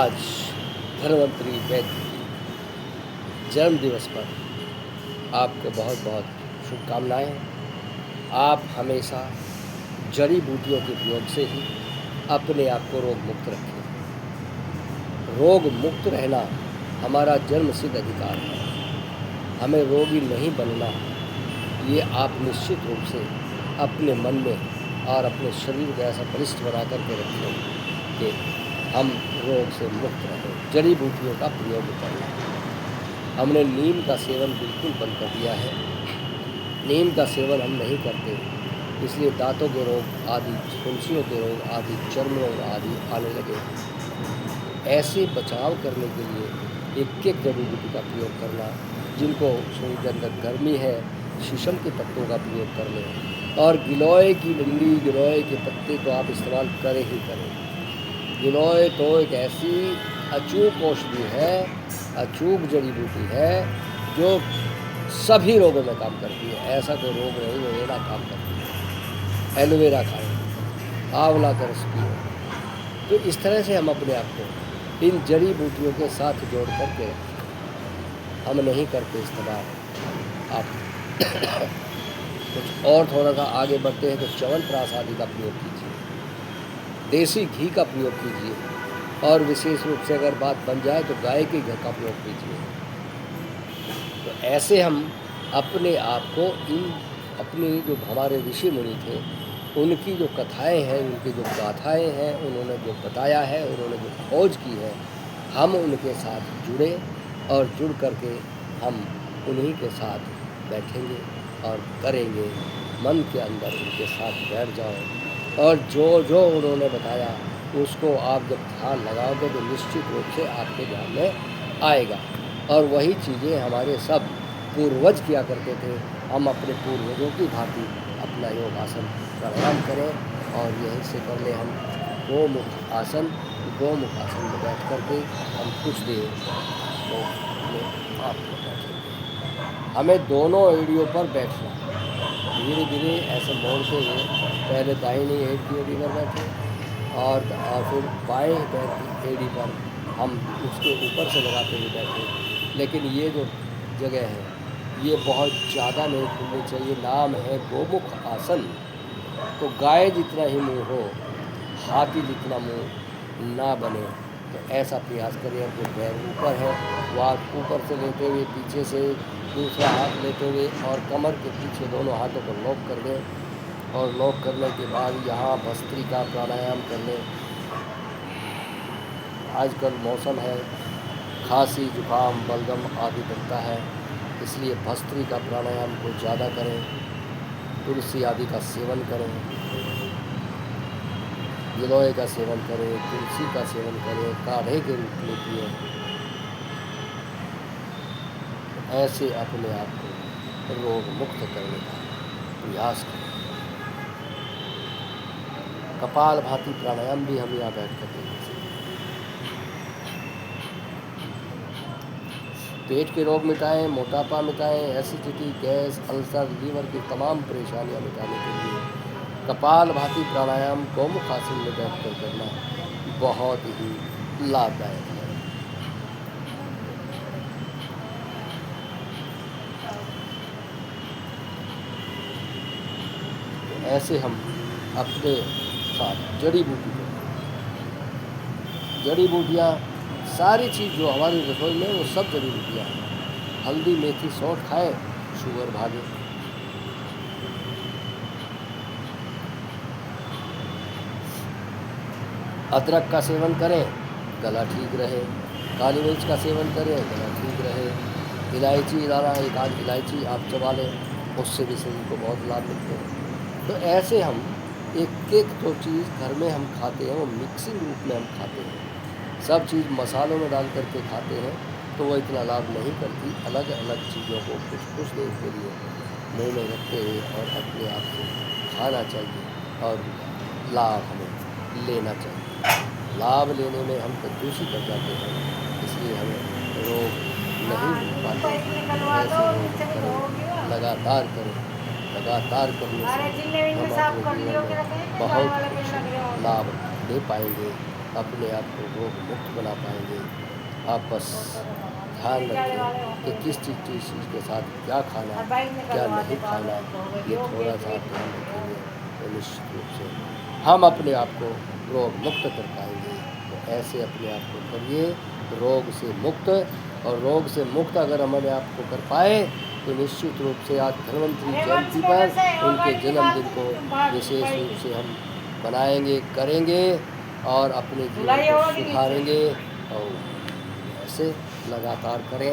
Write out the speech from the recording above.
आज धन्वंतरि वैद्य की जन्म दिवस पर आपको बहुत बहुत शुभकामनाएँ। आप हमेशा जड़ी बूटियों के प्रयोग से ही अपने आप को रोग मुक्त रखें। रोग मुक्त रहना हमारा जन्मसिद्ध अधिकार है। हमें रोगी नहीं बनना, ये आप निश्चित रूप से अपने मन में और अपने शरीर को ऐसा बलिष्ठ बना करके रखें कि हम रोग से मुक्त रहें। जड़ी बूटियों का प्रयोग करना। हमने नीम का सेवन बिल्कुल बंद कर दिया है। नीम का सेवन हम नहीं करते, इसलिए दांतों के रोग आदि, फुंसियों के रोग आदि, चर्म रोग आदि आने लगे। ऐसे बचाव करने के लिए एक एक जड़ी बूटी का प्रयोग करना। जिनको शरीर के अंदर गर्मी है, शीशम के पत्तों का प्रयोग कर लें। और गिलोय की डंडी, गिलोय के पत्ते तो आप इस्तेमाल करें ही करें। गिलोय तो एक ऐसी अचूक औषधि है, अचूक जड़ी बूटी है जो सभी रोगों में काम करती है। ऐसा कोई रोग नहीं जो ये ना काम करती है। एलोवेरा खाएं, आंवला का रस पिए। तो इस तरह से हम अपने आप को इन जड़ी बूटियों के साथ जोड़ करके हम नहीं करते इस्तेमाल। आप कुछ और थोड़ा सा आगे बढ़ते हैं तो च्यवनप्राश आदि का प्रयोग कीजिए, देसी घी का प्रयोग कीजिए, और विशेष रूप से अगर बात बन जाए तो गाय के घी का प्रयोग कीजिए। तो ऐसे हम अपने आप को इन अपनी जो हमारे ऋषि मुनि थे उनकी जो कथाएं हैं, उनकी जो गाथाएं हैं, उन्होंने जो बताया है, उन्होंने जो खोज की है, हम उनके साथ जुड़े और जुड़ करके हम उन्हीं के साथ बैठेंगे और करेंगे। मन के अंदर उनके साथ बैठ जाओ और जो जो उन्होंने बताया उसको आप जब ध्यान लगाओगे तो निश्चित रूप से आपके ध्यान में आएगा। और वही चीज़ें हमारे सब पूर्वज किया करते थे। हम अपने पूर्वजों की भांति अपना योग आसन प्राणायाम करें और यहीं से कर ले हम गोमुख आसन। गोमुख आसन में बैठ करके हम कुछ देर तो आपको बैठेंगे। हमें दोनों एड़ियों पर बैठना, धीरे धीरे ऐसे मोड़ते हुए पहले दाहिनी एड़ी की एड़ी पर बैठे और फिर बाएं पैर की एड़ी पर हम उसके ऊपर से लगाते हुए बैठे। लेकिन ये जो जगह है ये बहुत ज़्यादा नहीं खुलनी चाहिए। नाम है गोमुख आसन। तो गाय जितना ही मुँह हो, हाथी जितना मुँह ना बने। तो ऐसा प्रयास करें। अपने पैर ऊपर है वह ऊपर से लेते हुए पीछे से दूसरा हाथ लेते हुए और कमर के पीछे दोनों हाथों को लॉक कर दें। और लॉक करने के बाद यहाँ भस्त्रिका प्राणायाम कर लें। आजकल मौसम है, खांसी, जुकाम, बलगम आदि बनता है, इसलिए भस्त्रिका प्राणायाम को ज़्यादा करें। तुलसी आदि का सेवन करें, गिलोय का सेवन करें, तुलसी का सेवन करें, काढ़े के रूप में पिए। ऐसे अपने आप को रोग मुक्त करने का प्रयास करें। कपाल भाती प्राणायाम भी हम यहाँ बैठ कर देखें। पेट के रोग मिटाएं, मोटापा मिटाएं, एसिडिटी, गैस, अल्सर, लीवर की तमाम परेशानियाँ मिटाने के लिए कपाल भाती प्राणायाम गोमुख आसन में बैठ कर करना बहुत ही लाभदायक है। ऐसे हम अपने साथ जड़ी बूटियाँ सारी चीज़ जो हमारी रसोई में वो सब जड़ी बूटियाँ हैं। हल्दी, मेथी, सौंठ खाएं, शुगर भागे। अदरक का सेवन करें, गला ठीक रहे। काली मिर्च का सेवन करें, गला ठीक रहे। इलायची डाला, एक आध इलायची आप चबा लें, उससे भी शरीर को बहुत लाभ मिलते हैं। तो ऐसे हम एक एक तो चीज़ घर में हम खाते हैं वो मिक्सिंग रूप में हम खाते हैं। सब चीज़ मसालों में डाल करके खाते हैं तो वो इतना लाभ नहीं करती। अलग अलग चीज़ों को कुछ कुछ देर के लिए मुँह में रखते हुए और अपने आप को खाना चाहिए और लाभ हमें लेना चाहिए। लाभ लेने में हम कंजूसी कर जाते हैं, इसलिए हमें रोग नहीं हो पाते। ऐसे करें, लगातार करें। लगातार करने से हम अपने जीवन में बहुत कुछ लाभ ले पाएंगे। अपने आप को रोग मुक्त बना पाएंगे। आप बस ध्यान रखें कि किस चीज़ के साथ क्या खाना क्या नहीं खाना, ये थोड़ा सा आप ध्यान रखेंगे तो निश्चित रूप से हम अपने आप को रोग मुक्त कर पाएंगे। तो ऐसे अपने आप को करिए रोग से मुक्त, और रोग से मुक्त अगर हमारे आप को कर पाए तो निश्चित रूप से आज धन्वंतरि जयंती पर उनके जन्मदिन को विशेष रूप से हम मनाएंगे, करेंगे और अपने जीवन को सुधारेंगे। और ऐसे लगातार करें।